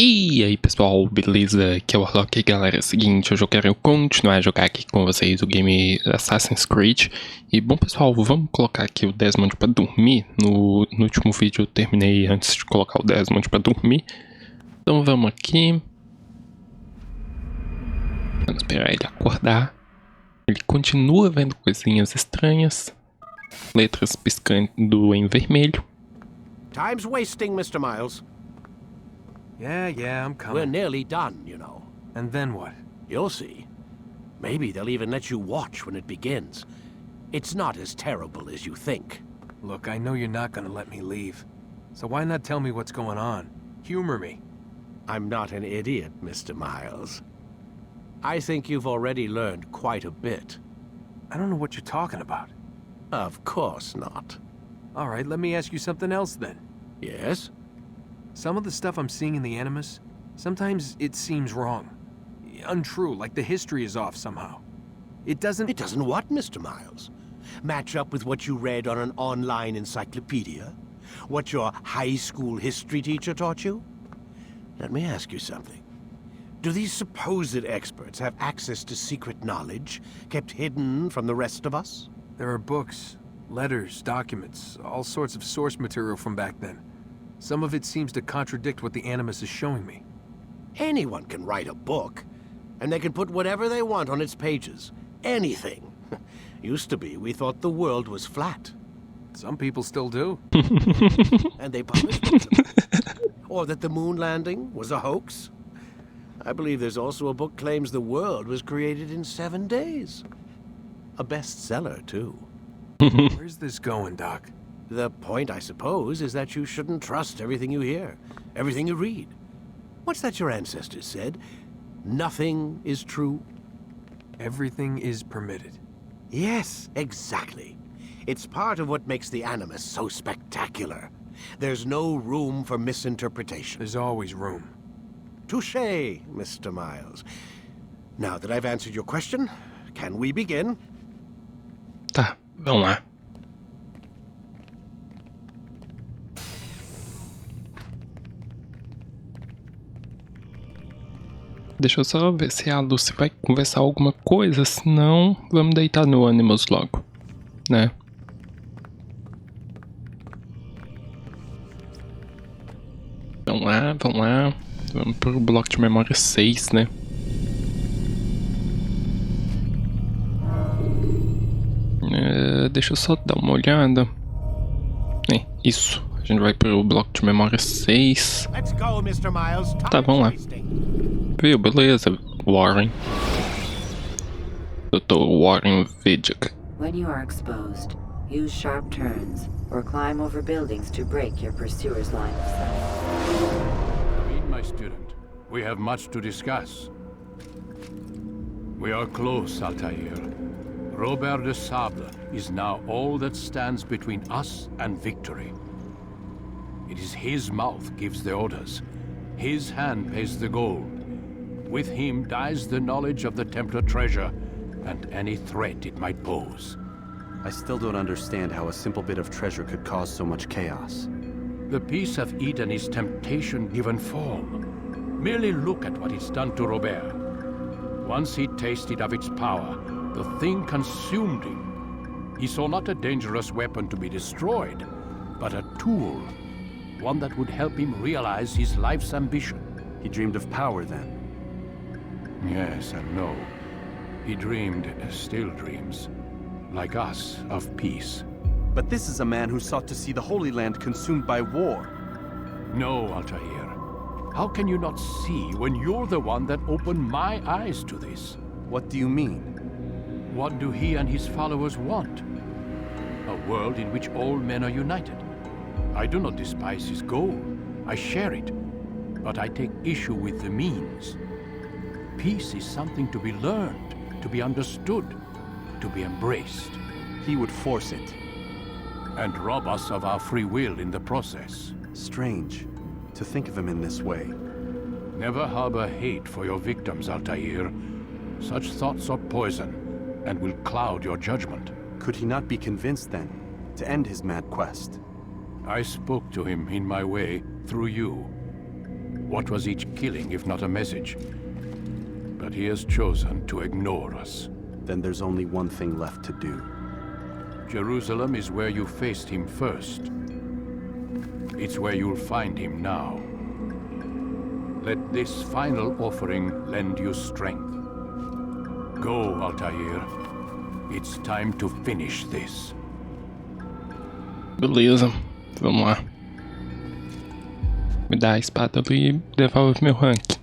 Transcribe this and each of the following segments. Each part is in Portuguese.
E aí pessoal, beleza? Aqui é o Orlock. Galera, é o seguinte, hoje eu quero continuar a jogar aqui com vocês o game Assassin's Creed. E bom pessoal, vamos colocar aqui o Desmond pra dormir. No último vídeo eu terminei antes de colocar o Desmond pra dormir. Então vamos aqui. Vamos esperar ele acordar. Ele continua vendo coisinhas estranhas. Letras piscando em vermelho. Time's wasting, Mr. Miles. Yeah, I'm coming. We're nearly done, you know. And then what? You'll see. Maybe they'll even let you watch when it begins. It's not as terrible as you think. Look, I know you're not gonna let me leave. So why not tell me what's going on? Humor me. I'm not an idiot, Mr. Miles. I think you've already learned quite a bit. I don't know what you're talking about. Of course not. All right, let me ask you something else then. Yes? Some of the stuff I'm seeing in the Animus, sometimes it seems wrong. Untrue, like the history is off somehow. It doesn't what, Mr. Miles? Match up with what you read on an online encyclopedia? What your high school history teacher taught you? Let me ask you something. Do these supposed experts have access to secret knowledge kept hidden from the rest of us? There are books, letters, documents, all sorts of source material from back then. Some of it seems to contradict what the Animus is showing me. Anyone can write a book, and they can put whatever they want on its pages. Anything. Used to be, we thought the world was flat. Some people still do. And they published it. Or that the moon landing was a hoax. I believe there's also a book claims the world was created in 7 days. A bestseller, too. Where's this going, Doc? The point, I suppose, is that you shouldn't trust everything you hear, everything you read. What's that your ancestors said? Nothing is true? Everything is permitted. Yes, exactly. It's part of what makes the Animus so spectacular. There's no room for misinterpretation. There's always room. Touché, Mr. Miles. Now that I've answered your question, can we begin? Tá, vamos lá. Deixa eu só ver se a Lucy vai conversar alguma coisa, senão vamos deitar no Animus logo, né? Vamos lá, vamos lá. Vamos pro bloco de memória 6, né? Deixa eu só dar uma olhada. Isso. A gente vai pro bloco de memória 6. Tá, vamos lá. Viu, beleza, Warren. Dr. Warren Vidic. When you are exposed, use sharp turns or climb over buildings to break your pursuer's line of sight. Read, my student. We have much to discuss. We are close, Altair. Robert de Sablé is now all that stands between us and victory. It is his mouth gives the orders. His hand pays the gold. With him dies the knowledge of the Templar treasure and any threat it might pose. I still don't understand how a simple bit of treasure could cause so much chaos. The Peace of Eden is temptation given form. Merely look at what it's done to Robert. Once he tasted of its power, the thing consumed him. He saw not a dangerous weapon to be destroyed, but a tool. One that would help him realize his life's ambition. He dreamed of power then. Yes and no. He dreamed, still dreams, like us, of peace. But this is a man who sought to see the Holy Land consumed by war. No, Altair. How can you not see when you're the one that opened my eyes to this? What do you mean? What do he and his followers want? A world in which all men are united. I do not despise his goal. I share it. But I take issue with the means. Peace is something to be learned, to be understood, to be embraced. He would force it. And rob us of our free will in the process. Strange to think of him in this way. Never harbor hate for your victims, Altair. Such thoughts are poison and will cloud your judgment. Could he not be convinced then to end his mad quest? I spoke to him in my way through you. What was each killing if not a message? But he has chosen to ignore us. Then there's only one thing left to do. Jerusalem is where you faced him first. It's where you'll find him now. Let this final offering lend you strength. Go, Altair. It's time to finish this. Beleza, vamos lá. Me dá a espada ali e devolve meu rank.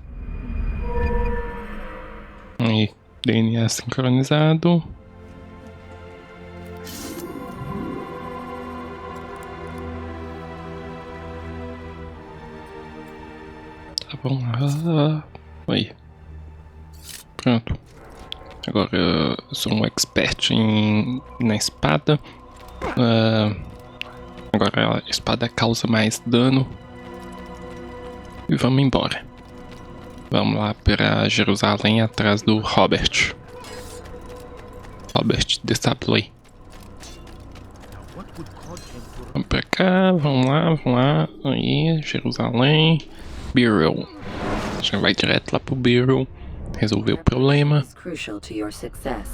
Aí, DNA sincronizado. Tá bom. Aí. Pronto. Agora eu sou um expert na espada. Agora a espada causa mais dano. E vamos embora. Vamos lá para Jerusalém atrás do Robert. Robert de Sablé. Vamos pra cá, vamos lá. Aí, Jerusalém. Bureau. A gente vai direto lá pro Bureau. Resolver o problema. Crucial to your success.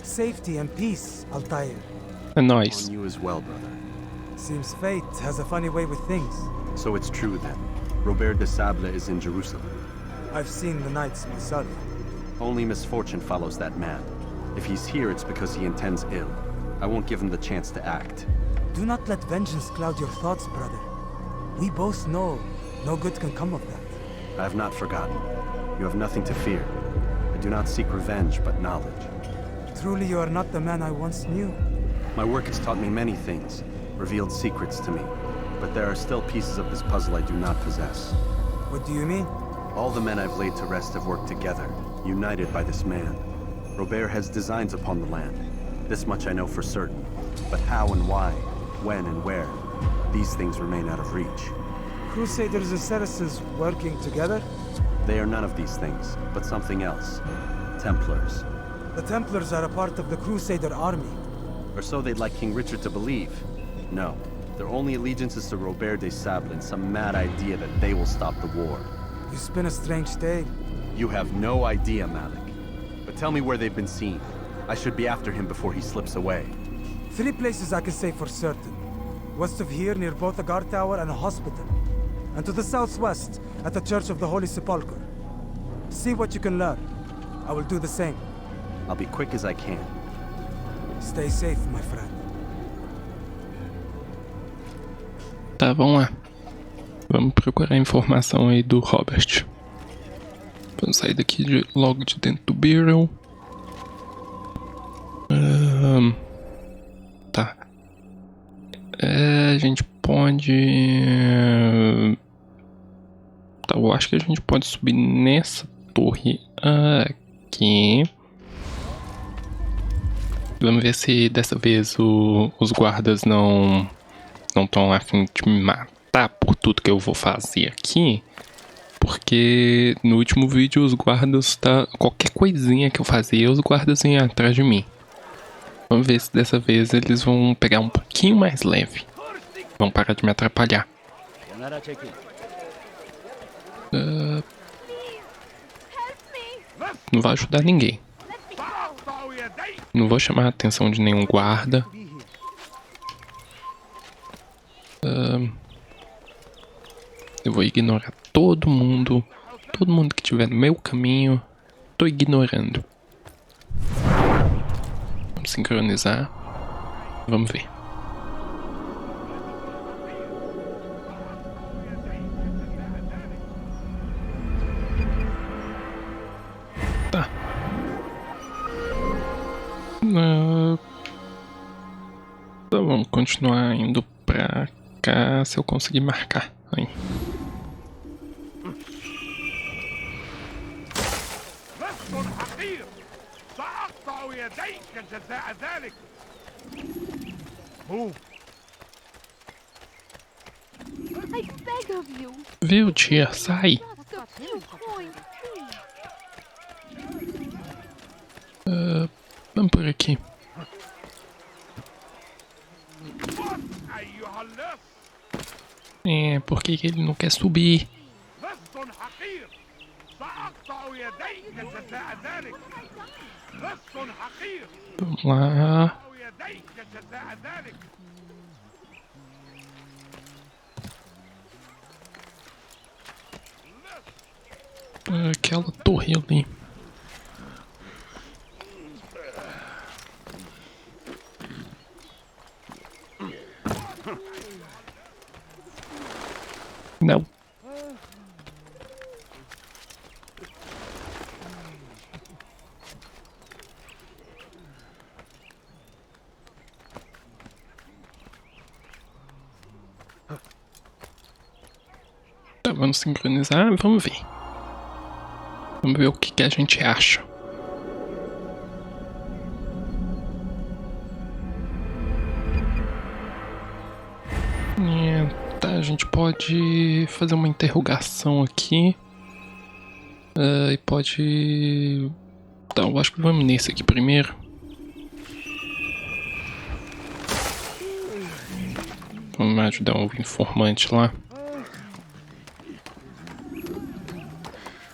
Safety and peace, Altair. É nóis. On you as well, brother. Seems fate has a funny way with things. So it's true then. Robert de Sablé is in Jerusalem. I've seen the knights myself. Only misfortune follows that man. If he's here, it's because he intends ill. I won't give him the chance to act. Do not let vengeance cloud your thoughts, brother. We both know no good can come of that. I have not forgotten. You have nothing to fear. I do not seek revenge, but knowledge. Truly you are not the man I once knew. My work has taught me many things, revealed secrets to me. But there are still pieces of this puzzle I do not possess. What do you mean? All the men I've laid to rest have worked together, united by this man. Robert has designs upon the land. This much I know for certain. But how and why, when and where, these things remain out of reach. Crusaders and Saracens working together? They are none of these things, but something else. Templars. The Templars are a part of the Crusader army. Or so they'd like King Richard to believe. No, their only allegiance is to Robert de Sablé and some mad idea that they will stop the war. You spin a strange tale. You have no idea, Malik. But tell me where they've been seen. I should be after him before he slips away. 3 places I can say for certain. West of here, near both a guard tower and a hospital. And to the southwest, at the Church of the Holy Sepulchre. See what you can learn. I will do the same. I'll be quick as I can. Stay safe, my friend. Tá, vamos lá. Vamos procurar informação aí do Robert. Vamos sair daqui logo de dentro do Bureau. Tá. A gente pode... Tá, eu acho que a gente pode subir nessa torre aqui. Vamos ver se dessa vez os guardas não estão a fim de me matar por tudo que eu vou fazer aqui. Porque no último vídeo os guardas, qualquer coisinha que eu fazia, os guardas iam atrás de mim. Vamos ver se dessa vez eles vão pegar um pouquinho mais leve. Vão parar de me atrapalhar. Não vai ajudar ninguém. Não vou chamar a atenção de nenhum guarda. Eu vou ignorar todo mundo. Todo mundo que estiver no meu caminho. Tô ignorando. Vamos sincronizar. Vamos ver. Tá. Então vamos continuar indo pra cá se eu conseguir marcar. Aí. I beg of you. Viu, tia? Sai! Not a few coins, please. Vamos por aqui. É, por que ele não quer subir? Vamos lá. Aquela torre ali. Não. Tá, vamos sincronizar, vamos ver. Vamos ver o que a gente acha. Tá, a gente pode fazer uma interrogação aqui. E pode... Tá, eu acho que vamos nesse aqui primeiro. Vamos ajudar o informante lá.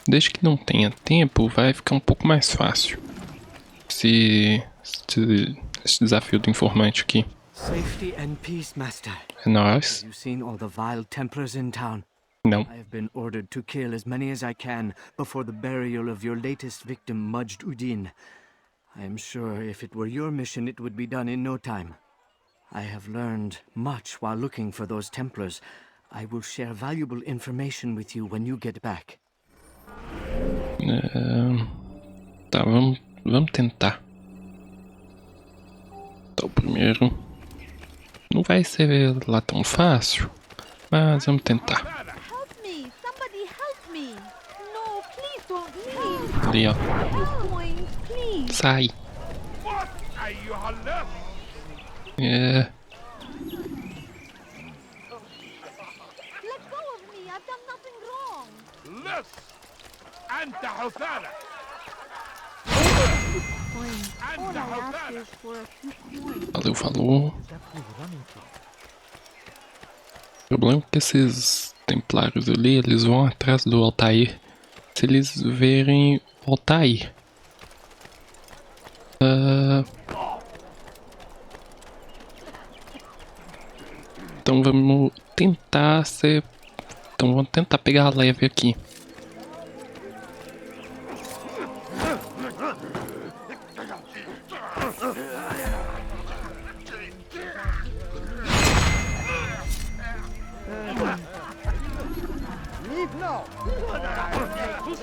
Desde que não tenha tempo, vai ficar um pouco mais fácil. Esse desafio do informante aqui. Safety and peace, Master. É nóis. Have you seen all the vile Templars in town? Não. I have been ordered to kill as many as I can before the burial of your latest victim, Majd Udin. I am sure if it were your mission, it would be done in no time. I have learned much while looking for those Templars. I will share valuable information with you when you get back. Tá, vamos tentar. Tá, o primeiro não vai ser lá tão fácil, mas vamos tentar. Help me! Somebody help me! No, please don't leave! Ali, ó. I'm going, please! Sai. É. Let go of me! I've done nothing wrong! All I ask is for a few coins. Valeu, falou. O problema é que esses templários ali, eles vão atrás do Altair. Se eles verem o Altair. Então vamos tentar ser... Então vamos tentar pegar a leve aqui.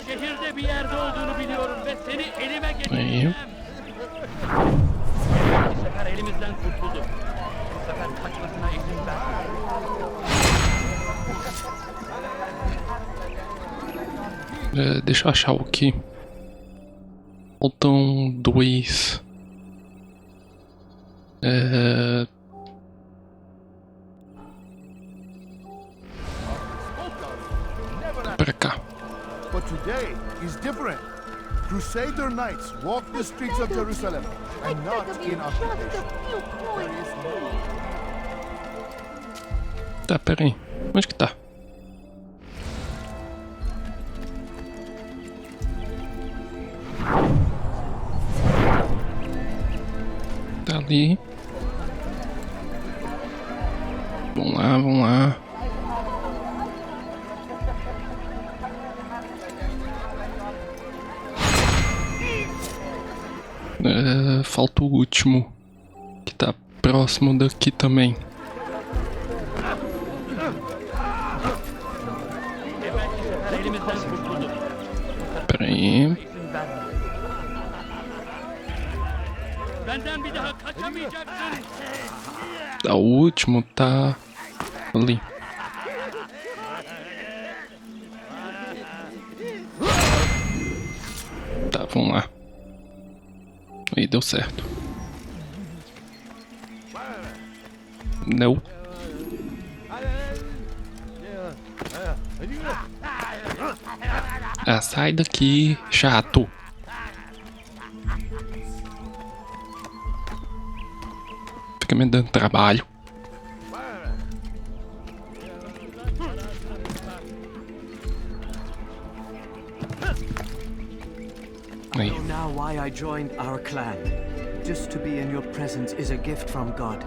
Şehirde bir yerde olduğunu biliyorum ve seni elime Aí. getireceğim. Bu sefer elimizden kurtuldu. Bu sefer kaçmasına izin verme. Deixa eu achar o aqui. Faltam dois. Pra cá. But today is different. Crusader knights walk the streets of Jerusalem I and beg not of you, in just a occupation. few coins, please! Tá, pera aí. Onde que tá? Tá ali. Vamos lá, vamos lá. Falta o último, que tá próximo daqui também. Pera aí. Benden bir daha kaçamayacaksın. O último tá ali. Tá, vamos lá. Aí deu certo. Não. Ah, sai daqui, chato. Fica me dando trabalho. now why I joined our clan. Just to be in your presence is a gift from God.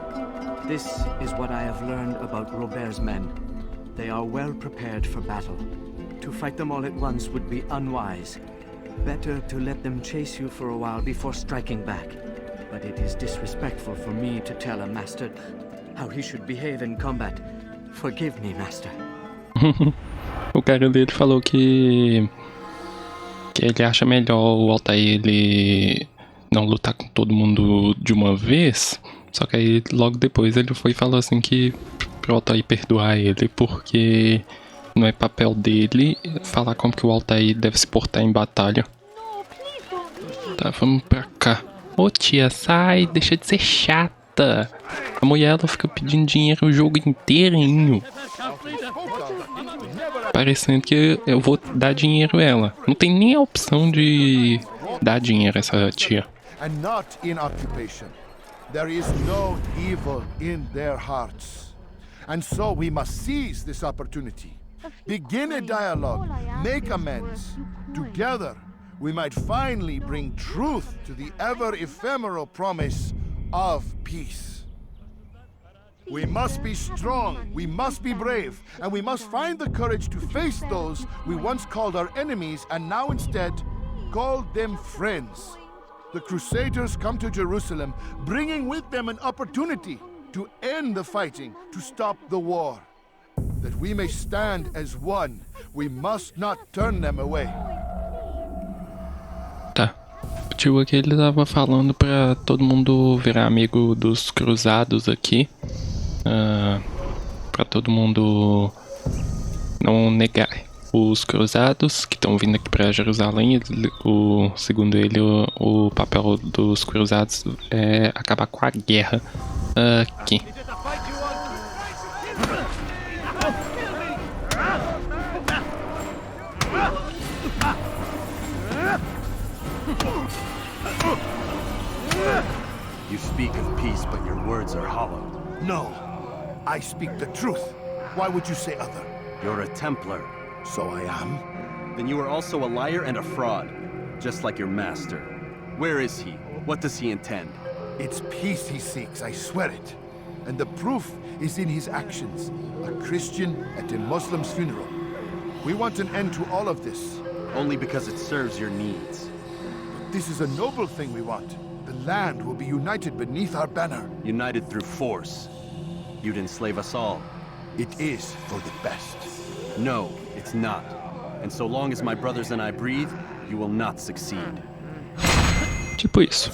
This is what I have learned about Robert's men. They are well prepared for battle. To fight them all at once would be unwise. Better to let them chase you for a while before striking back. But it is disrespectful for me to tell a master how he should behave in combat. Forgive me, master. O cara dele falou que ele acha melhor o Altair ele não lutar com todo mundo de uma vez. Só que aí logo depois ele foi e falou assim que pro Altair perdoar ele, porque não é papel dele falar como que o Altair deve se portar em batalha. Tá, vamos pra cá. Ô tia, sai, deixa de ser chata. A mulher ela fica pedindo dinheiro o jogo inteirinho. Parecendo que eu vou dar dinheiro a ela. Não tem nem a opção de dar dinheiro a essa tia. And not in occupation. There is no evil in their hearts. And so we must seize this opportunity. Begin a dialogue, make amends. Together, we might finally bring truth to the ever-ephemeral promise of peace. We must be strong, we must be brave, and we must find the courage to face those we once called our enemies and now instead call them friends. The Crusaders come to Jerusalem, bringing with them an opportunity to end the fighting, to stop the war. That we may stand as one, we must not turn them away. Tá. O tio aqui ele tava falando pra todo mundo virar amigo dos cruzados aqui. Pra todo mundo não negar os cruzados que estão vindo aqui pra Jerusalém. Segundo ele, o papel dos cruzados é acabar com a guerra aqui. You speak of peace, but your words are hollow. No, I speak the truth. Why would you say other? You're a Templar. So I am. Then you are also a liar and a fraud, just like your master. Where is he? What does he intend? It's peace he seeks, I swear it. And the proof is in his actions. A Christian at a Muslim's funeral. We want an end to all of this. Only because it serves your needs. But this is a noble thing we want. The land will be united beneath our banner. United through force. You'd enslave us all. It is for the best. No, it's not. And so long as my brothers and I breathe, you will not succeed. Tipo isso.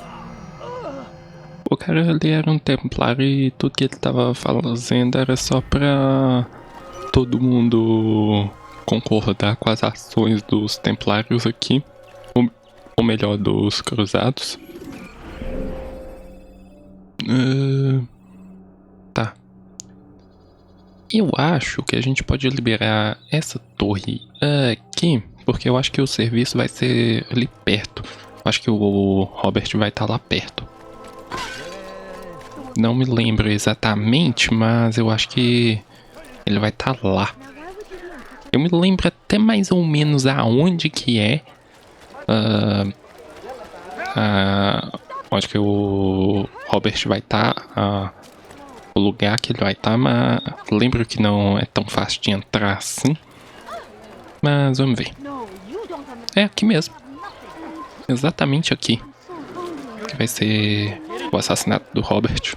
O cara ali era um templário e tudo que ele tava fazendo era só pra todo mundo concordar com as ações dos templários aqui. Ou melhor, dos cruzados. Tá. Eu acho que a gente pode liberar essa torre aqui, porque eu acho que o serviço vai ser ali perto. Acho que o Robert vai estar lá perto. Não me lembro exatamente, mas eu acho que ele vai estar lá. Eu me lembro até mais ou menos aonde que é. Acho que o Robert vai estar. O lugar que ele vai estar, mas lembro que não é tão fácil de entrar assim. Mas vamos ver. É aqui mesmo. Exatamente aqui. Que vai ser o assassinato do Robert.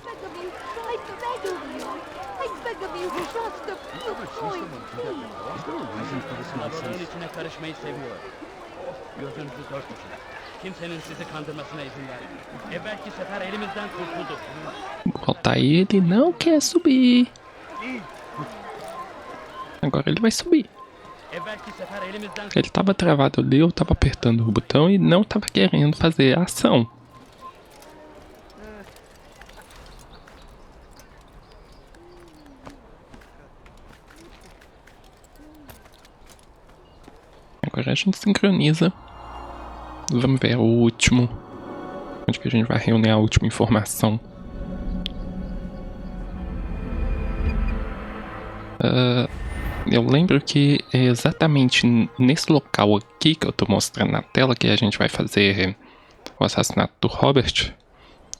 O Altair ele não quer subir. Agora ele vai subir. Ele tava travado ali, eu tava apertando o botão e não tava querendo fazer a ação. Agora a gente sincroniza. Vamos ver o último. Onde que a gente vai reunir a última informação. Eu lembro que é exatamente nesse local aqui que eu tô mostrando na tela que a gente vai fazer o assassinato do Robert.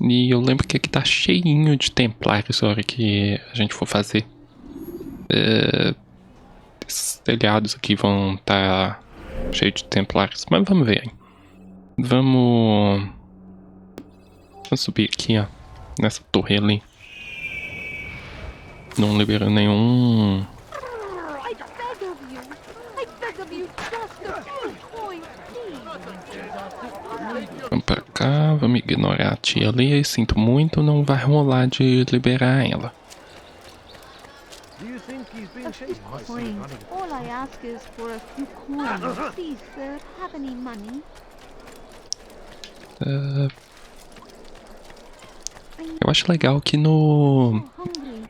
E eu lembro que aqui tá cheinho de templários na hora que a gente for fazer. Esses telhados aqui vão estar cheios de templários. Mas vamos ver aí. Vamos subir aqui, ó. Nessa torre ali. Não liberou nenhum... Vamos pra cá, vamos ignorar a tia ali. Sinto muito, não vai rolar de liberar ela. Eu acho legal que no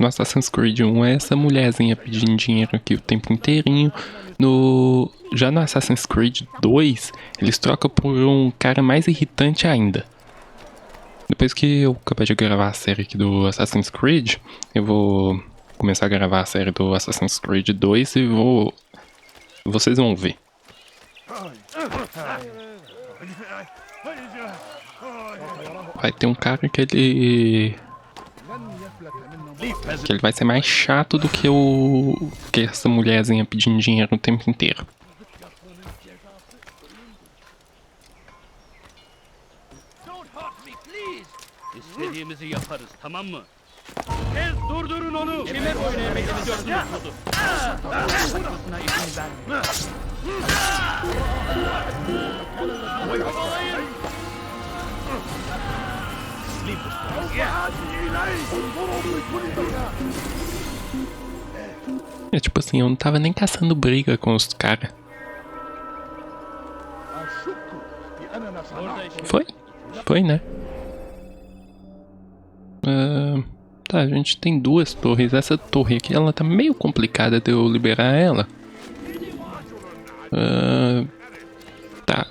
Assassin's Creed 1 é essa mulherzinha pedindo dinheiro aqui o tempo inteirinho. Já no Assassin's Creed 2, eles trocam por um cara mais irritante ainda. Depois que eu acabar de gravar a série aqui do Assassin's Creed, eu vou começar a gravar a série do Assassin's Creed 2 e vocês vão ver. Vai ter um cara que ele vai ser mais chato do que essa mulherzinha pedindo dinheiro o tempo inteiro. İstediğimizi yaparız, tamam mı? Ez durdurun onu! Kime boyun eğmeyi biliyorsunuz budur? Başkasına izin vermeyin. É tipo assim, eu não tava nem caçando briga com os caras. Foi, né? Tá, a gente tem duas torres. Essa torre aqui, ela tá meio complicada de eu liberar ela. Tá.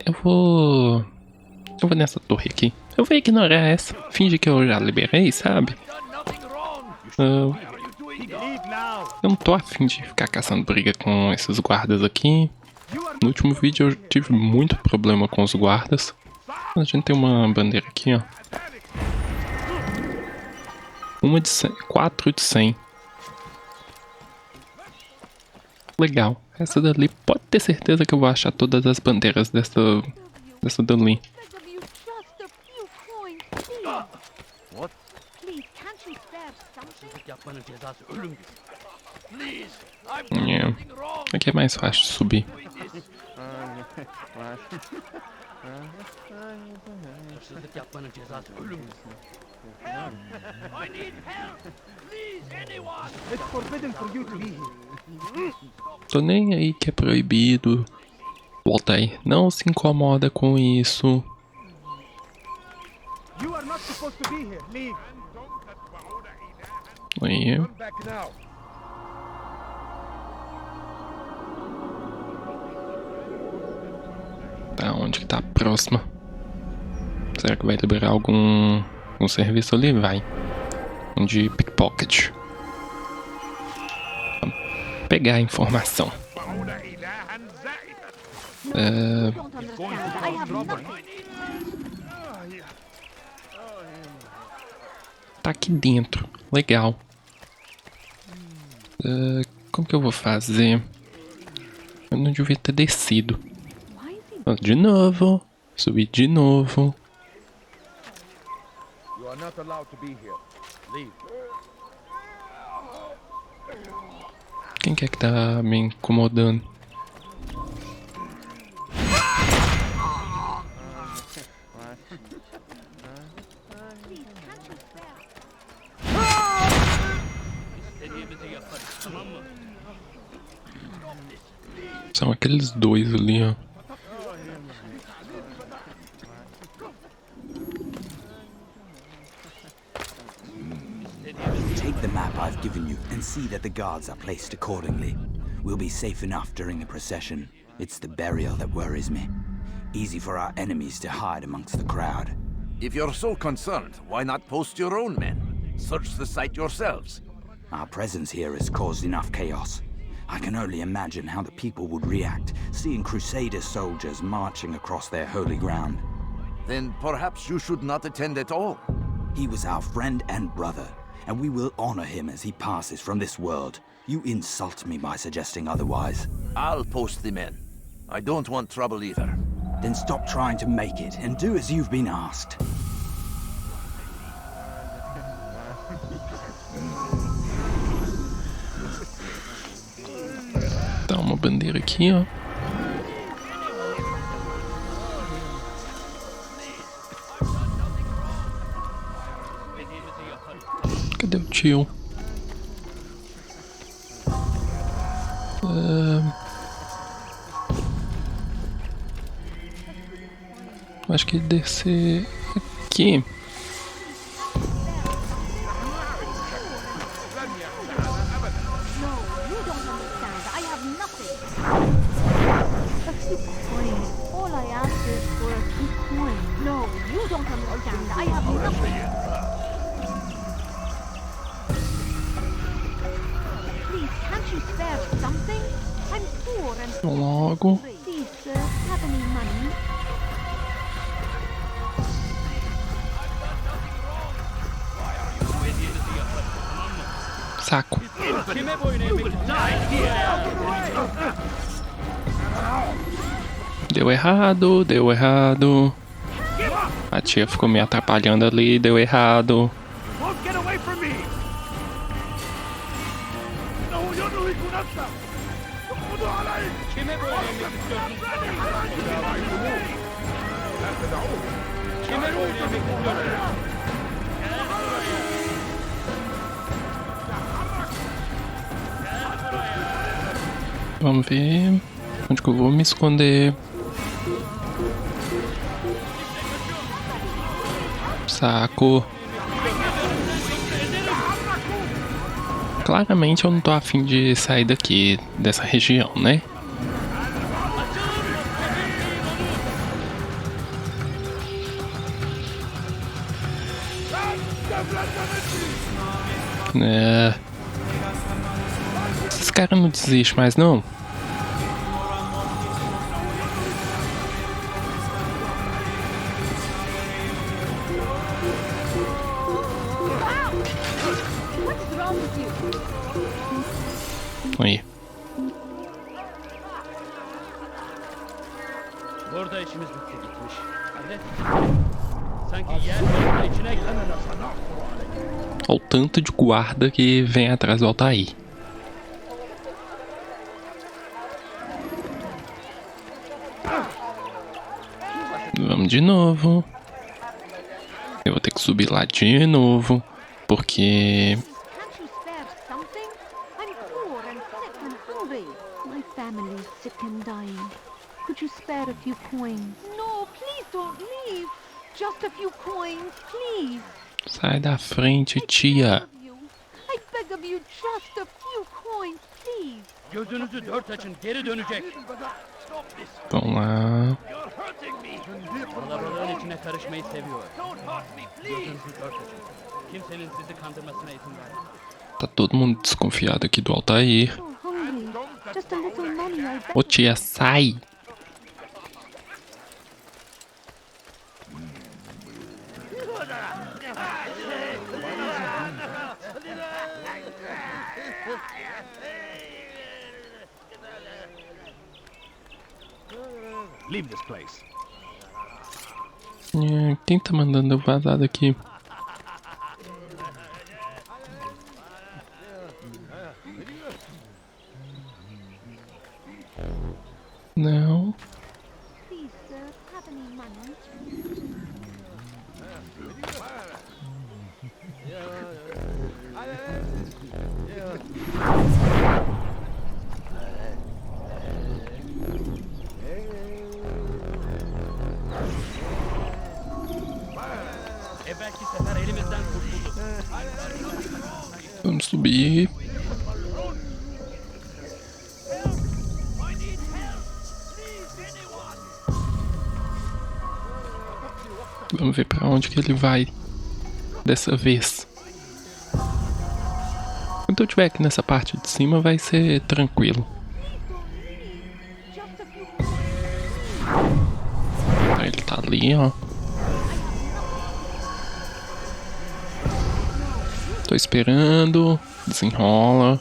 Eu vou nessa torre aqui. Eu vou ignorar essa. Finge que eu já liberei, sabe? Eu não tô afim de ficar caçando briga com esses guardas aqui. No último vídeo eu tive muito problema com os guardas. A gente tem uma bandeira aqui, ó. 1 de 100, 4 de 100. Legal. Essa dali, pode ter certeza que eu vou achar todas as bandeiras dessa dali. Aqui é mais fácil subir. Tô nem aí que é proibido. Volta aí. Não se incomoda com isso. Aí. Tá, onde que tá a próxima? Será que vai liberar algum serviço ali? Vai. De pickpocket. Vamos pegar a informação. Tá aqui dentro. Legal. Como que eu vou fazer? Eu não devia ter descido. De novo. Subir de novo. Quem que é que tá me incomodando? São aqueles dois ali, ó. Take the map I've given you and see that the guards are placed accordingly. We'll be safe enough during the procession. It's the burial that worries me. Easy for our enemies to hide amongst the crowd. If you're so concerned, why not post your own men? Search the site yourselves. Our presence here has caused enough chaos. I can only imagine how the people would react, seeing Crusader soldiers marching across their holy ground. Then perhaps you should not attend at all. He was our friend and brother, and we will honor him as he passes from this world. You insult me by suggesting otherwise. I'll post the men. I don't want trouble either. Then stop trying to make it, and do as you've been asked. Dá uma bandeira aqui, ó. Cadê o tio? Acho que descer aqui. Logo. Saco. Deu errado, deu errado. A tia ficou me atrapalhando ali, deu errado. Vamos ver onde que eu vou me esconder. Saco. Claramente eu não tô afim de sair daqui, dessa região, né? Esses caras não desistem mais não. Aí. Orada işimiz bitti gitmiş. Hadi. Sanki yer içine Olha o tanto de guarda que vem atrás do Altair. Vamos de novo. Eu vou ter que subir lá de novo, porque Could you spare a few coins? No, please don't leave. Just a few coins, please. Sai da frente, tia. I beg of you, just a few coins, please. Gözünüzü dört açın, geri dönecek. Vamos lá. Kalabalığın içine karışmayı seviyor. Gözünüzü dört açın. Kimsenin sizi kandırmasına izin vermeyin. Tá todo mundo desconfiado aqui do Altair. Just a little money, I beg. Ô tia, sai! Leave this place. Quem tá mandando eu vazar daqui? Não. Please, sir, have any money? Belki sefer elimizden kurtuldu. Vamos subir. Vamos ver pra onde que ele vai dessa vez. Quando eu estiver aqui nessa parte de cima vai ser tranquilo. Ele tá ali, ó. Tô esperando. Desenrola.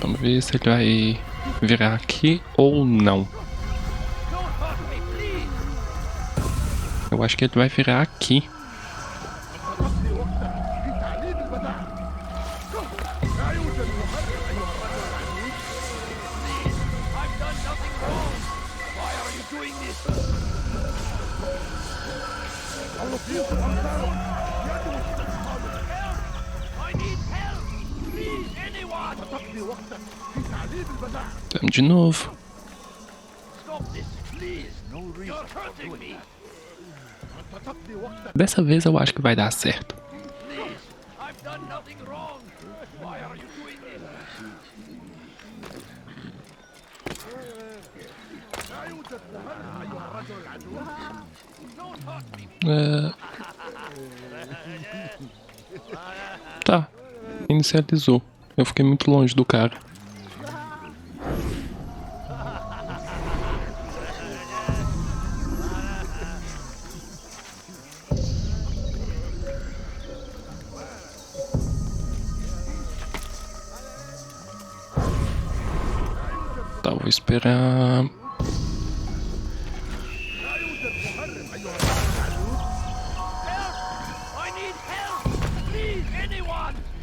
Vamos ver se ele vai virar aqui ou não. Eu acho que ele vai virar aqui. Vamos de novo. Dessa vez eu acho que vai dar certo. Tá, inicializou. Eu fiquei muito longe do cara. Tá, vou esperar.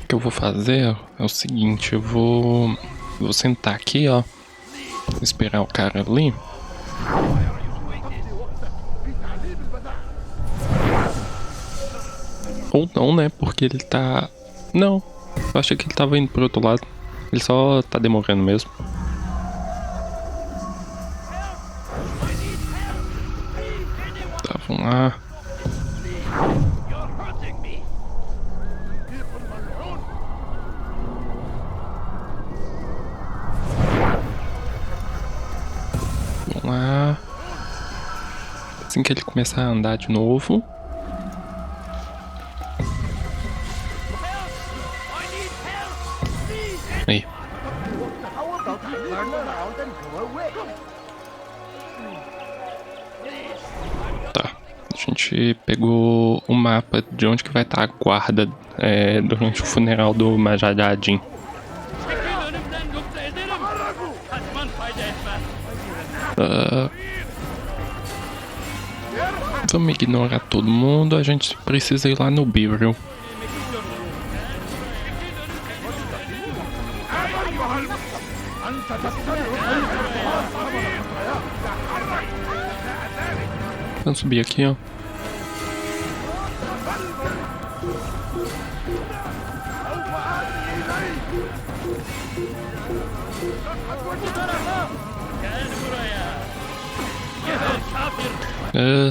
O que eu vou fazer é o seguinte, eu vou sentar aqui, ó, esperar o cara ali. Ou não, né, porque ele tá... Não, eu achei que ele tava indo pro outro lado. Ele só tá demorando mesmo. Tá, vamos lá. Vamos lá. Assim que ele começar a andar de novo. Aí. Tá. A gente pegou o mapa de onde que vai estar a guarda durante o funeral do Majadadin. Vamos ignorar todo mundo, a gente precisa ir lá no Bureau. Vamos subir aqui, ó.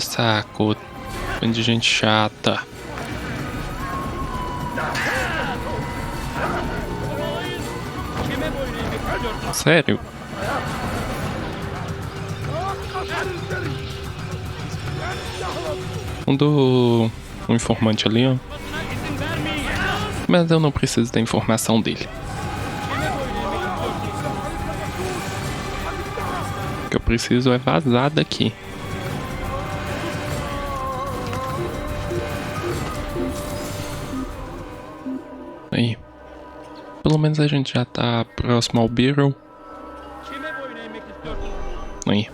Saco. Bando de gente chata. Sério? Um informante ali, ó. Mas eu não preciso da informação dele. O que eu preciso é vazar daqui. Aí. Pelo menos a gente já tá próximo ao Bureau. Aí.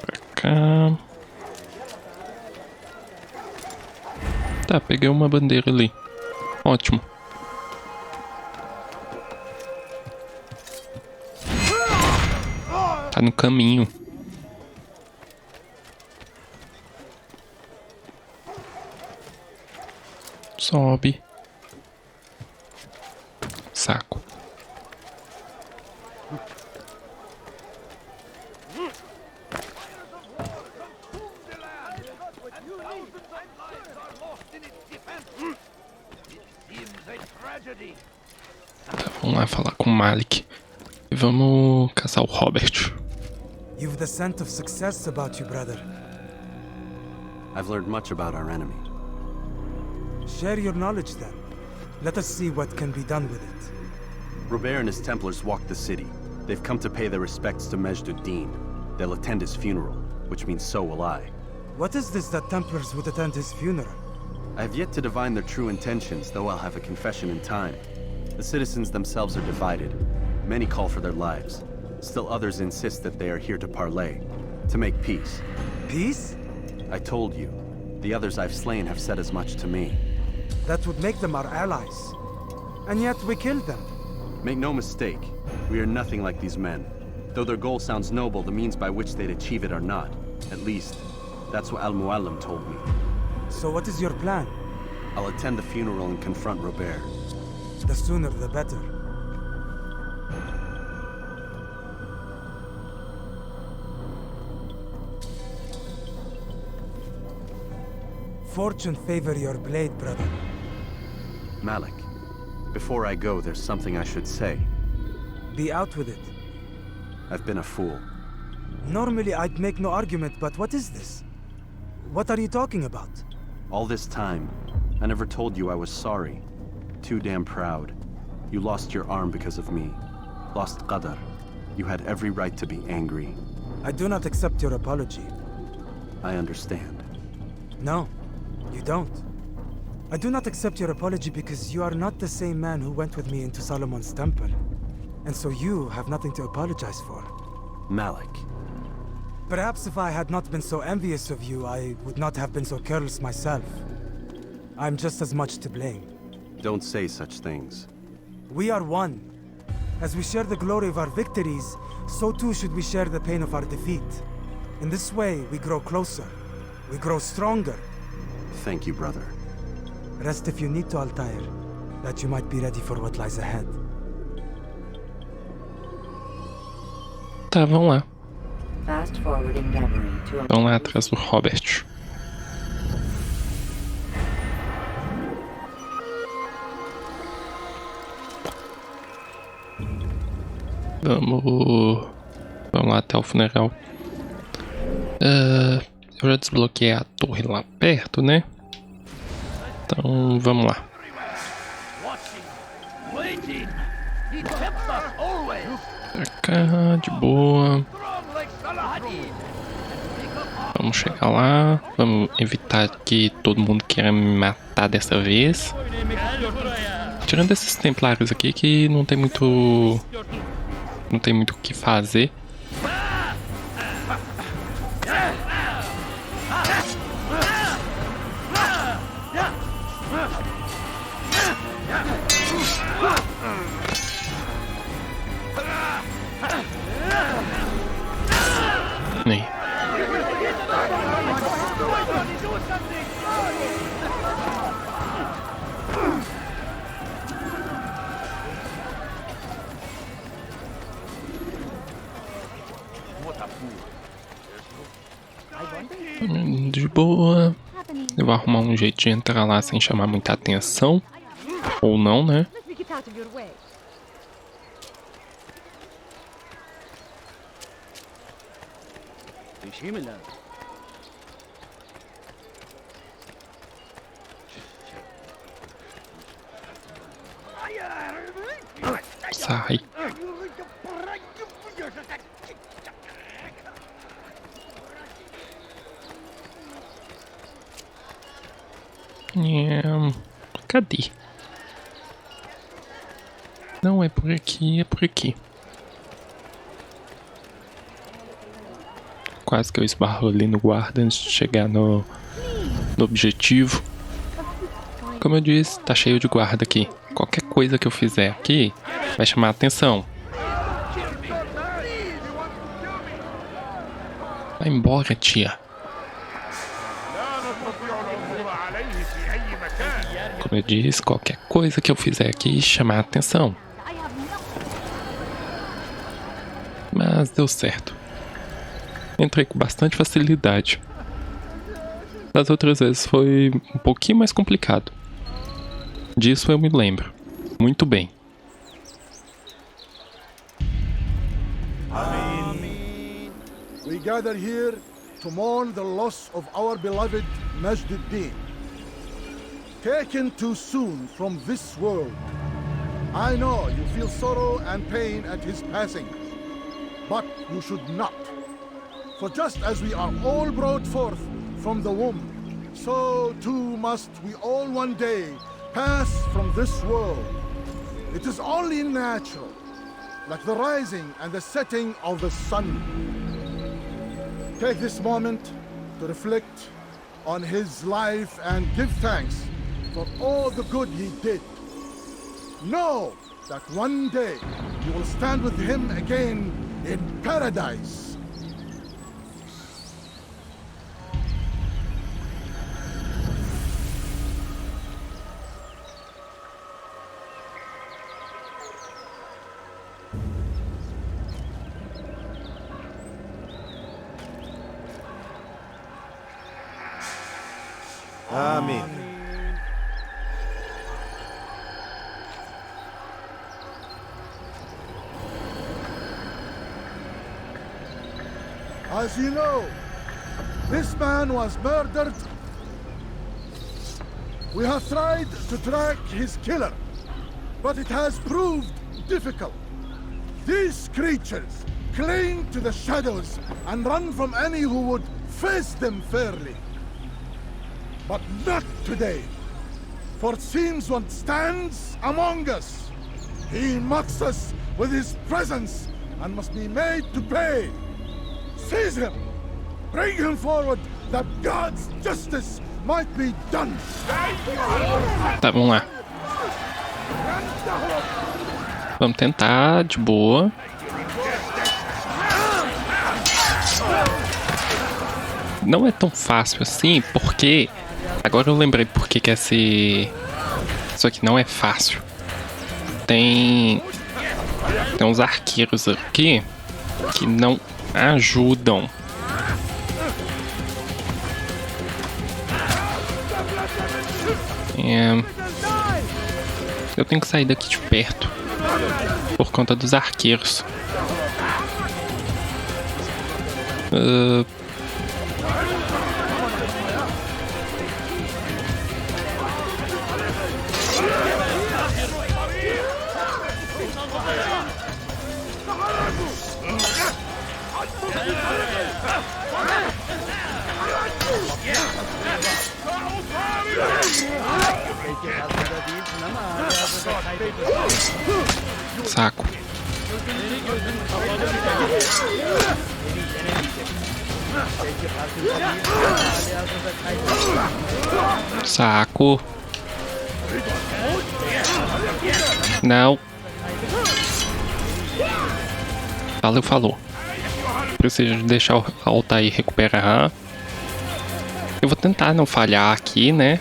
Pra cá. Tá, peguei uma bandeira ali. Ótimo. Tá no caminho. Sobe. Saco. Tá, vamos lá falar com o Malik. E vamos caçar o Robert. You've the scent of success about you, brother. I've learned much about our enemy. Share your knowledge then. Let us see what can be done with it. Robert and his Templars walked the city. They've come to pay their respects to Majd-ud-Din. They'll attend his funeral, which means so will I. What is this that Templars would attend his funeral? I have yet to divine their true intentions, though I'll have a confession in time. The citizens themselves are divided. Many call for their lives. Still others insist that they are here to parley, to make peace. Peace? I told you. The others I've slain have said as much to me. That would make them our allies. And yet we killed them. Make no mistake, we are nothing like these men. Though their goal sounds noble, the means by which they'd achieve it are not. At least, that's what Al-Muallim told me. So what is your plan? I'll attend the funeral and confront Robert. The sooner the better. Fortune favor your blade, brother. Malik, before I go, there's something I should say. Be out with it. I've been a fool. Normally I'd make no argument, but what is this? What are you talking about? All this time, I never told you I was sorry. Too damn proud. You lost your arm because of me. Lost Qadar. You had every right to be angry. I do not accept your apology. I understand. No, you don't. I do not accept your apology because you are not the same man who went with me into Solomon's temple. And so you have nothing to apologize for. Malik. Perhaps if I had not been so envious of you, I would not have been so careless myself. I'm just as much to blame. Don't say such things. We are one. As we share the glory of our victories, so too should we share the pain of our defeat. In this way, we grow closer. We grow stronger. Thank you, brother. Rest if you need to, Altair, that you might be ready for what lies ahead. Tá, vamos lá. Fast forwarding memory to Vamos lá atrás do Robert. Vamos lá até o funeral. Eu já desbloqueei a torre lá perto, né? Então vamos lá. Pra cá, de boa. Vamos chegar lá. Vamos evitar que todo mundo queira me matar dessa vez. Tirando esses templários aqui que não tem muito... Não tem muito o que fazer. Nem. De boa. Eu vou arrumar um jeito de entrar lá sem chamar muita atenção. Ou não, né? Sai. Cadê? Não é por aqui, é por aqui. Quase que eu esbarro ali no guarda antes de chegar no objetivo. Como eu disse, tá cheio de guarda aqui. Qualquer coisa que eu fizer aqui vai chamar a atenção. Vai embora, tia. Como eu disse, qualquer coisa que eu fizer aqui chamar a atenção. Mas deu certo. Entrei com bastante facilidade. Das outras vezes foi um pouquinho mais complicado. Disso eu me lembro. Muito bem. We gather here to mourn the loss of our beloved Majduddin. Taken too soon from this world. I know you feel sorrow and pain at his passing, but you should not. For just as we are all brought forth from the womb, so too must we all one day pass from this world. It is only natural, like the rising and the setting of the sun. Take this moment to reflect on his life and give thanks for all the good he did. Know that one day you will stand with him again in paradise. Amen. As you know, this man was murdered. We have tried to track his killer, but it has proved difficult. These creatures cling to the shadows and run from any who would face them fairly. But not today, for it seems one stands among us. He mocks us with his presence and must be made to pay. Seize him! Bring him forward that God's justice might be done! Tá, vamos lá. Vamos tentar, de boa. Não é tão fácil assim, porque... Agora eu lembrei porque que isso aqui não é fácil. Tem uns arqueiros aqui que não ajudam. Eu tenho que sair daqui de perto por conta dos arqueiros. Saco. Saco. Não. Valeu, falou. Preciso deixar o Altair recuperar. Eu vou tentar não falhar aqui, né?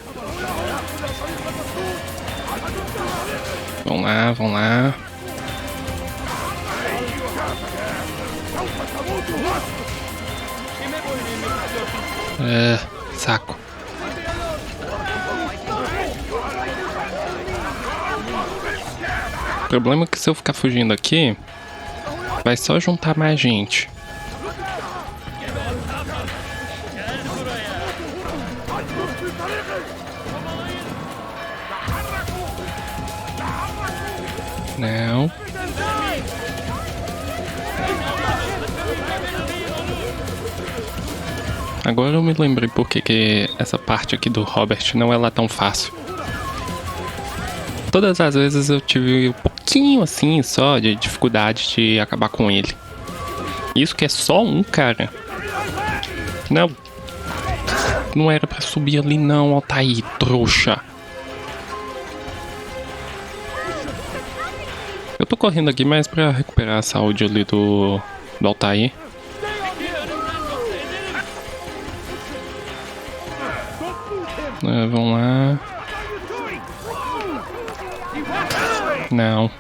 Vamos lá, vamos lá. Saco. O problema é que se eu ficar fugindo aqui, vai só juntar mais gente. Não. Agora eu me lembrei porque que essa parte aqui do Robert não é lá tão fácil. Todas as vezes eu tive um pouquinho assim só de dificuldade de acabar com ele. Isso que é só um cara. Não. Não era pra subir ali não, Altair, trouxa. Eu tô correndo aqui mais pra recuperar a saúde ali do Altair. Vamos lá. Não.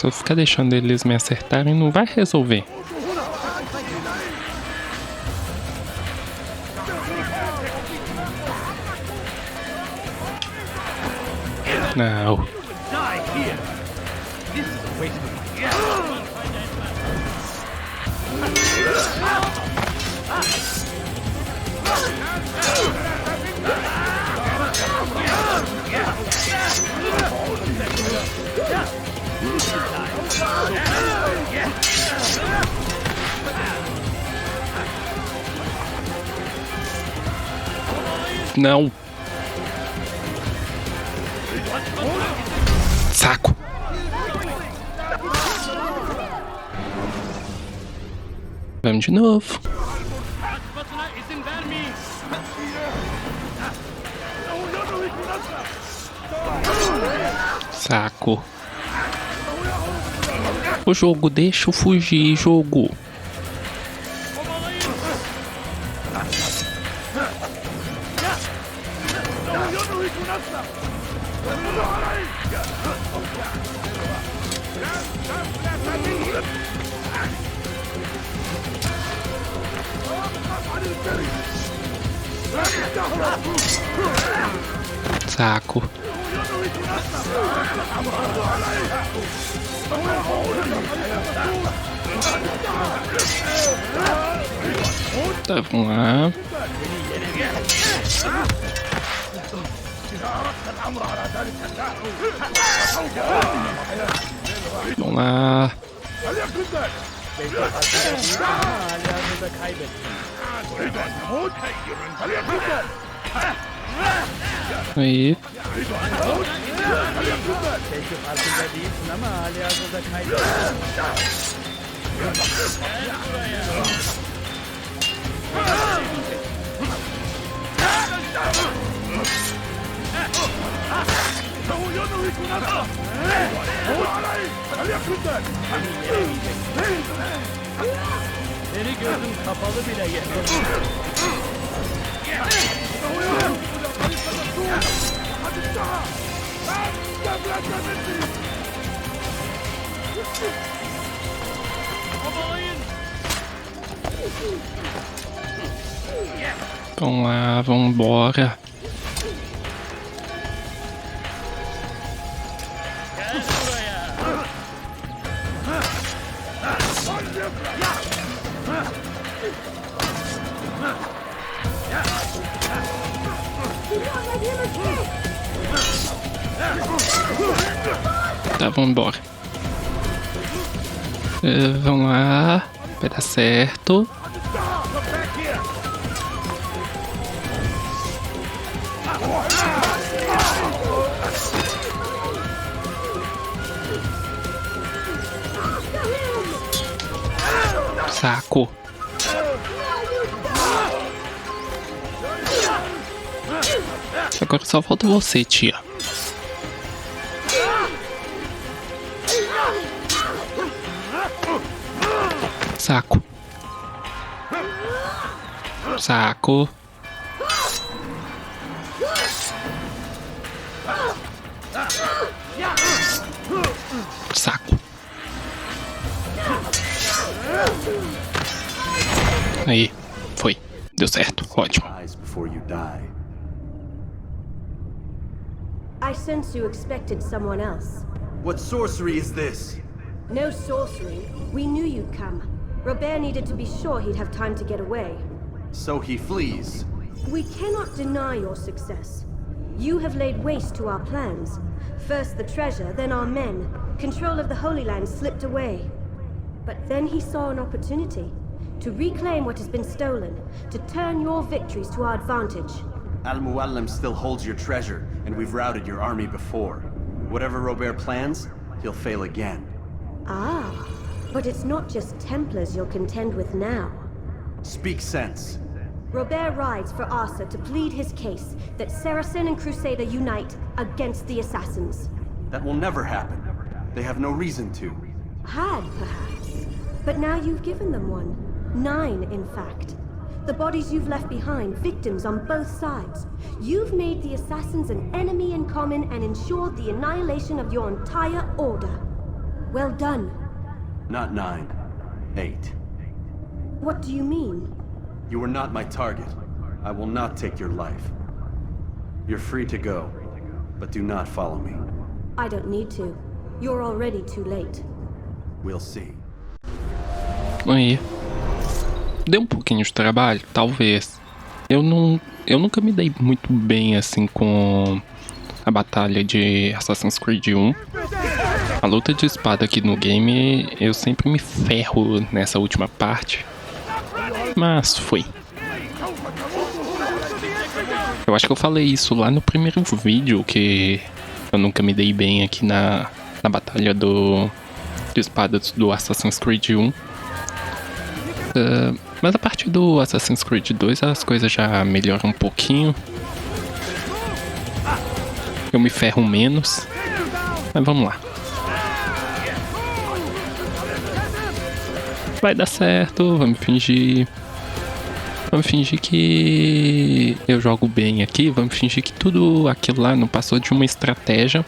Se eu ficar deixando eles me acertarem, não vai resolver. Não. Não. Saco. Vamos de novo. Saco. O jogo, deixa eu fugir, jogo. Saco. Tá, vamos lá. Vamos lá. Aí. Seni gözüm kapalı bile yeter. Vamos lá, vamos embora. Tá, vamos embora. Vamos lá. Vai dar certo. Saco. Agora só falta você, tia. Saco. Saco. Saco. Aí, foi. Deu certo, ótimo. I sense you expected someone else. What sorcery is this? No sorcery. We knew you'd come. Robert needed to be sure he'd have time to get away. So he flees. We cannot deny your success. You have laid waste to our plans. First the treasure, then our men. Control of the Holy Land slipped away. But then he saw an opportunity to reclaim what has been stolen, to turn your victories to our advantage. Al-Muallim still holds your treasure, and we've routed your army before. Whatever Robert plans, he'll fail again. Ah, but it's not just Templars you'll contend with now. Speak sense. Robert rides for Arsa to plead his case that Saracen and Crusader unite against the Assassins. That will never happen. They have no reason to. Had, perhaps. But now you've given them one. 9, in fact. The bodies you've left behind, victims on both sides. You've made the Assassins an enemy in common and ensured the annihilation of your entire order. Well done. Not 9, 8. What do you mean? You are not my target. I will not take your life. You're free to go, but do not follow me. I don't need to. You're already too late. We'll see. Aí. Deu um pouquinho de trabalho? Talvez. Eu nunca me dei muito bem assim com a batalha de Assassin's Creed 1. A luta de espada aqui no game, eu sempre me ferro nessa última parte. Mas foi. Eu acho que eu falei isso lá no primeiro vídeo, que eu nunca me dei bem aqui na batalha de espadas do Assassin's Creed 1. Mas a partir do Assassin's Creed 2 as coisas já melhoram um pouquinho. Eu me ferro menos. Mas vamos lá. Vai dar certo, vamos fingir. Vamos fingir que eu jogo bem aqui. Vamos fingir que tudo aquilo lá não passou de uma estratégia.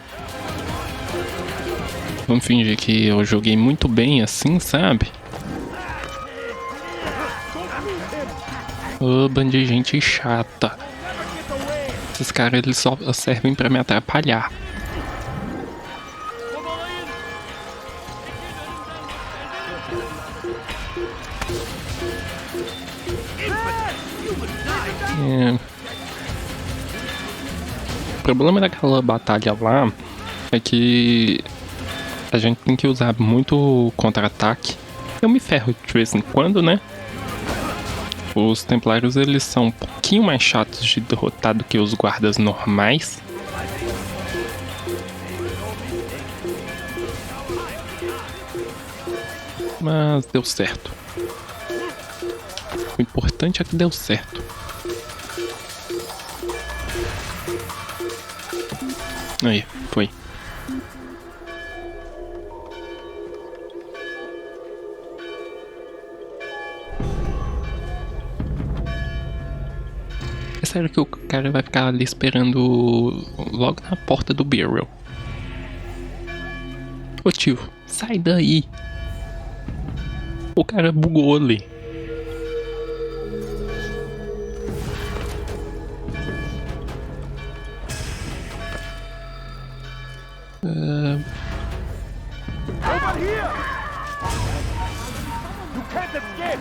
Vamos fingir que eu joguei muito bem assim, sabe? Ô, bando de gente chata. Esses caras, eles só servem pra me atrapalhar. O problema daquela batalha lá é que a gente tem que usar muito contra-ataque. Eu me ferro de vez em quando, né? Os templários, eles são um pouquinho mais chatos de derrotar do que os guardas normais. Mas deu certo. O importante é que deu certo. Aí, foi. É sério que o cara vai ficar ali esperando logo na porta do Barrel. Ô tio, sai daí. O cara bugou ali. Over here! You can't escape!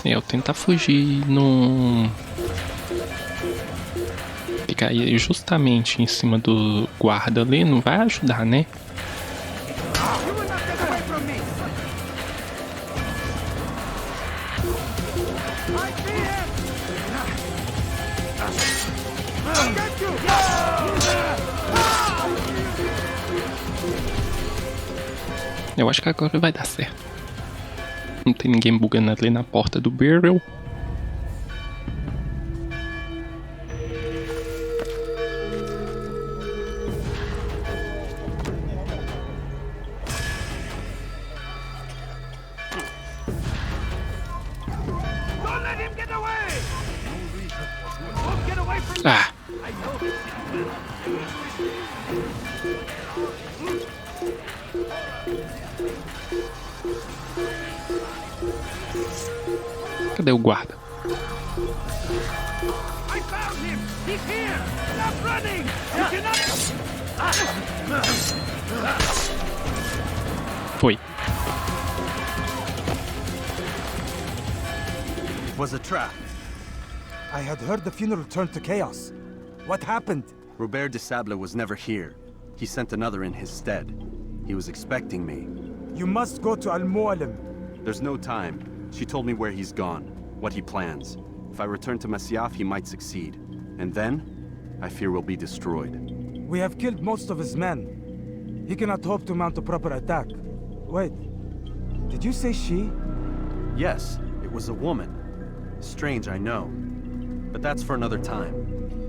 Eu tentar fugir no... Ficar justamente em cima do guarda ali não vai ajudar, né? Eu acho que agora vai dar certo. Não tem ninguém bugando ali na porta do Barrel. Ah! Cadê o guarda? Foi. It was a trap. I had heard the funeral turned to chaos. What happened? Robert de Sablé was never here. He sent another in his stead. He was expecting me. You must go to Al-Mualim. There's no time. She told me where he's gone, what he plans. If I return to Masyaf, he might succeed. And then, I fear we'll be destroyed. We have killed most of his men. He cannot hope to mount a proper attack. Wait, did you say she? Yes, it was a woman. Strange, I know. But that's for another time.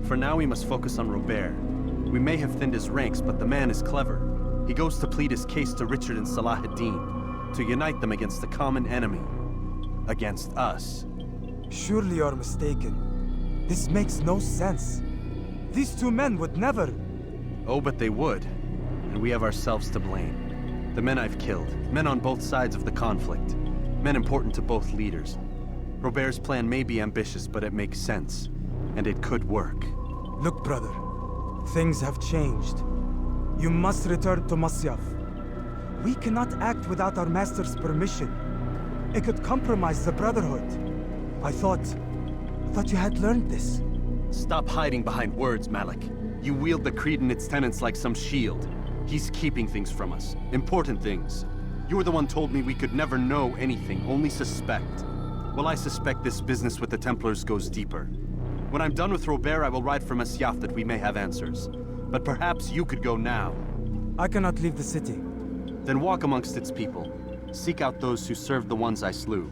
For now, we must focus on Robert. We may have thinned his ranks, but the man is clever. He goes to plead his case to Richard and Salah ad-Din, to unite them against the common enemy. Against us. Surely you're mistaken. This makes no sense. These two men would never... Oh, but they would. And we have ourselves to blame. The men I've killed, men on both sides of the conflict, men important to both leaders. Robert's plan may be ambitious, but it makes sense. And it could work. Look, brother. Things have changed. You must return to Masyaf. We cannot act without our master's permission. It could compromise the Brotherhood. I thought you had learned this. Stop hiding behind words, Malik. You wield the creed and its tenets like some shield. He's keeping things from us. Important things. You were the one told me we could never know anything, only suspect. Well, I suspect this business with the Templars goes deeper. When I'm done with Robert, I will ride for Masyaf that we may have answers. But perhaps you could go now. I cannot leave the city. Then walk amongst its people. Seek out those who served the ones I slew.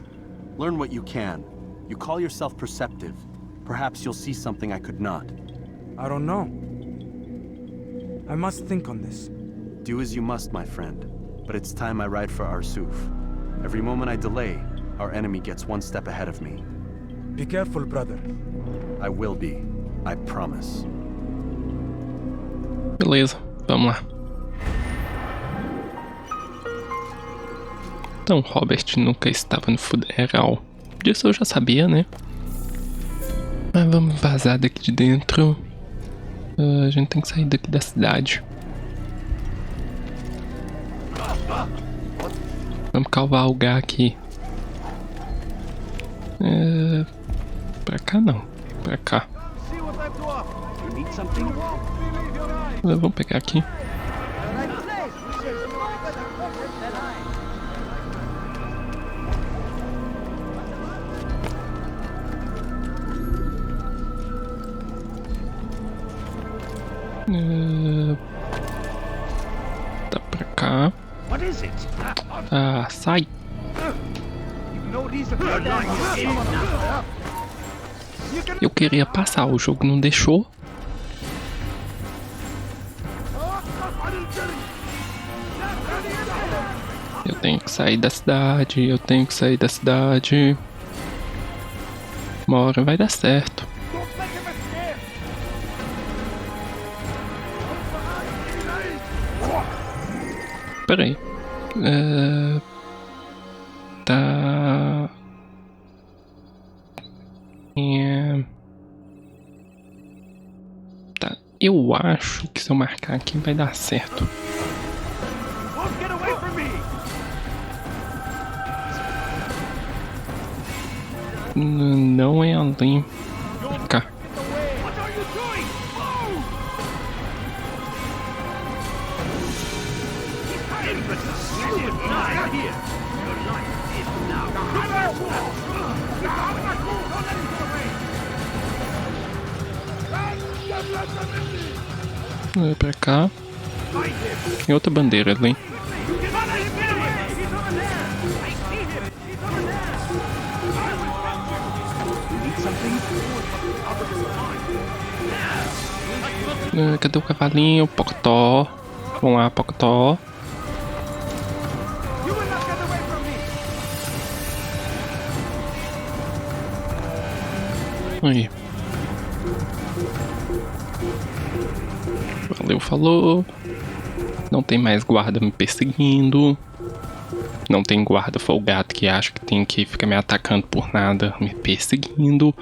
Learn what you can. You call yourself perceptive. Perhaps you'll see something I could not. I don't know. I must think on this. Do as you must, my friend. But it's time I ride for Arsuf. Every moment I delay, our enemy gets one step ahead of me. Be careful, brother. I will be. I promise. Beleza, vamos lá. Então, Robert nunca estava no funeral. Disso eu já sabia, né? Mas vamos vazar daqui de dentro. A gente tem que sair daqui da cidade. Vamos cavalgar aqui. Pra cá não. Pra cá. Vamos pegar aqui. Tá pra cá. Ah, sai. Eu queria passar, o jogo não deixou. Eu tenho que sair da cidade, eu tenho que sair da cidade. Uma hora vai dar certo. Pera aí. Tá. Tá. Eu acho que se eu marcar aqui vai dar certo. Não é além. Cá. Pra cá. Tem outra bandeira ali. Cadê o cavalinho? Pocotó. Vamos lá, Pocotó. Aí. Valeu, falou. Não tem mais guarda me perseguindo. Não tem guarda folgado que acha que tem que ficar me atacando por nada, me perseguindo.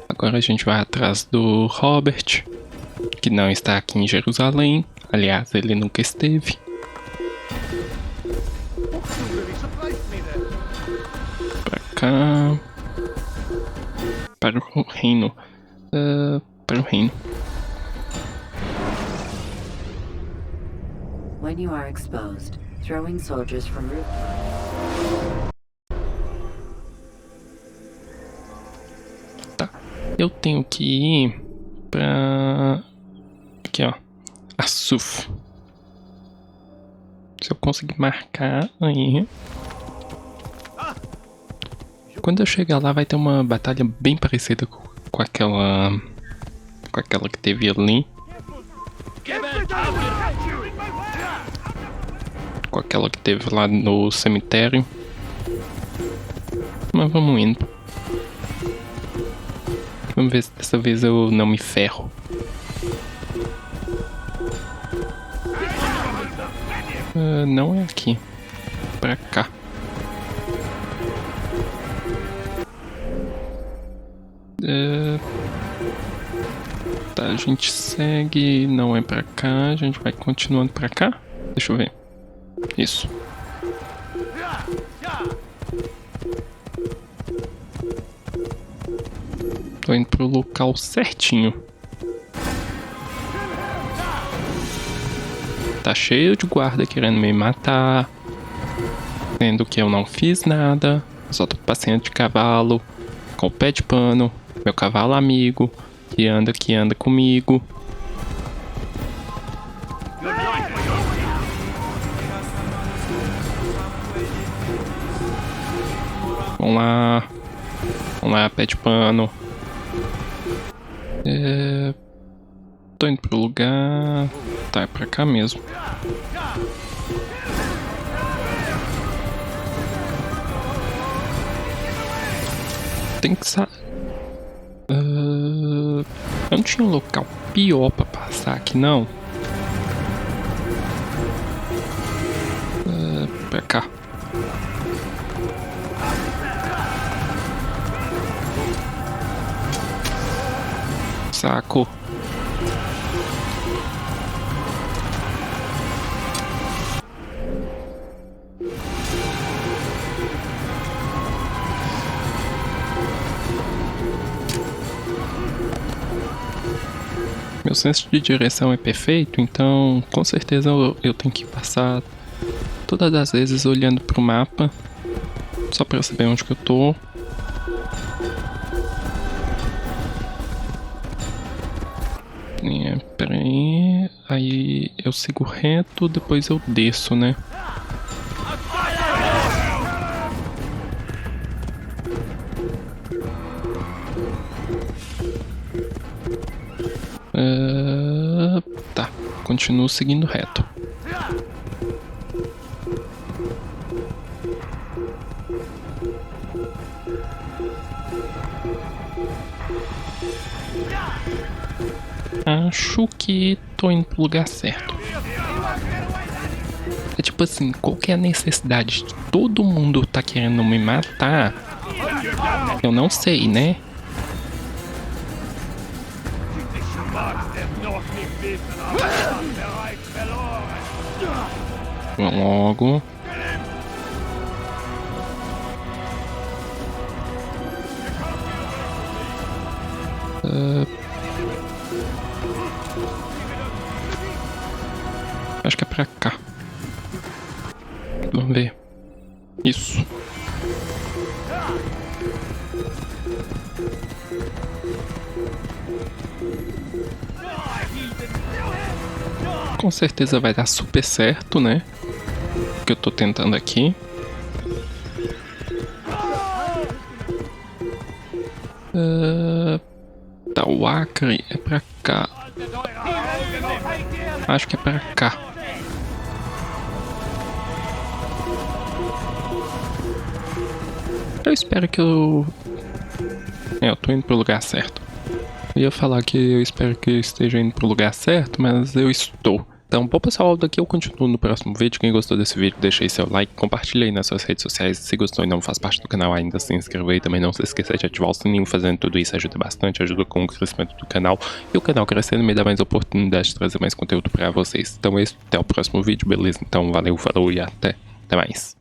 Agora a gente vai atrás do Robert, que não está aqui em Jerusalém. Aliás, ele nunca esteve. Pra cá. Para o reino. Para o reino. When you are exposed, throwing soldiers from roof. Tá. Eu tenho que ir pra... Aqui, ó. Arsuf. Se eu conseguir marcar aí... Quando eu chegar lá vai ter uma batalha bem parecida com aquela... Com aquela que teve ali. Com aquela que teve lá no cemitério. Mas vamos indo. Vamos ver se dessa vez eu não me ferro. Não é aqui. Pra cá. Tá, a gente segue. Não é pra cá. A gente vai continuando pra cá. Deixa eu ver. Isso. Tô indo pro local certinho. Tá cheio de guarda querendo me matar. Sendo que eu não fiz nada. Eu só tô passeando de cavalo. Com o pé de pano. Meu cavalo amigo. Que anda comigo. Vamos lá. Vamos lá, pé de pano. Tô indo pro lugar. Tá, é pra cá mesmo. Tem que sair. Eu não tinha um local pior pra passar aqui, não. Pra cá. Saco. Meu senso de direção é perfeito, então com certeza eu tenho que passar todas as vezes olhando pro mapa, só pra eu saber onde que eu tô. Peraí, aí eu sigo reto, depois eu desço, né? Tá, continuo seguindo reto. Acho que tô indo pro lugar certo. É tipo assim, qual que é a necessidade de todo mundo tá querendo me matar? Eu não sei, né? Vamos logo. Acho que é pra cá. Vamos ver. Isso. Com certeza vai dar super certo, né? O que eu tô tentando aqui. Tá, o Acre é pra cá. Acho que é pra cá. Eu espero que eu tô indo pro lugar certo. Eu ia falar que eu espero que eu esteja indo pro lugar certo, mas eu estou. Então, bom pessoal, daqui eu continuo no próximo vídeo. Quem gostou desse vídeo, deixa aí seu like, compartilha aí nas suas redes sociais. Se gostou e não faz parte do canal ainda, se inscreva aí. Também não se esqueça de ativar o sininho. Fazendo tudo isso ajuda bastante, ajuda com o crescimento do canal. E o canal crescendo me dá mais oportunidade de trazer mais conteúdo pra vocês. Então é isso, até o próximo vídeo, beleza? Então valeu, falou e até mais.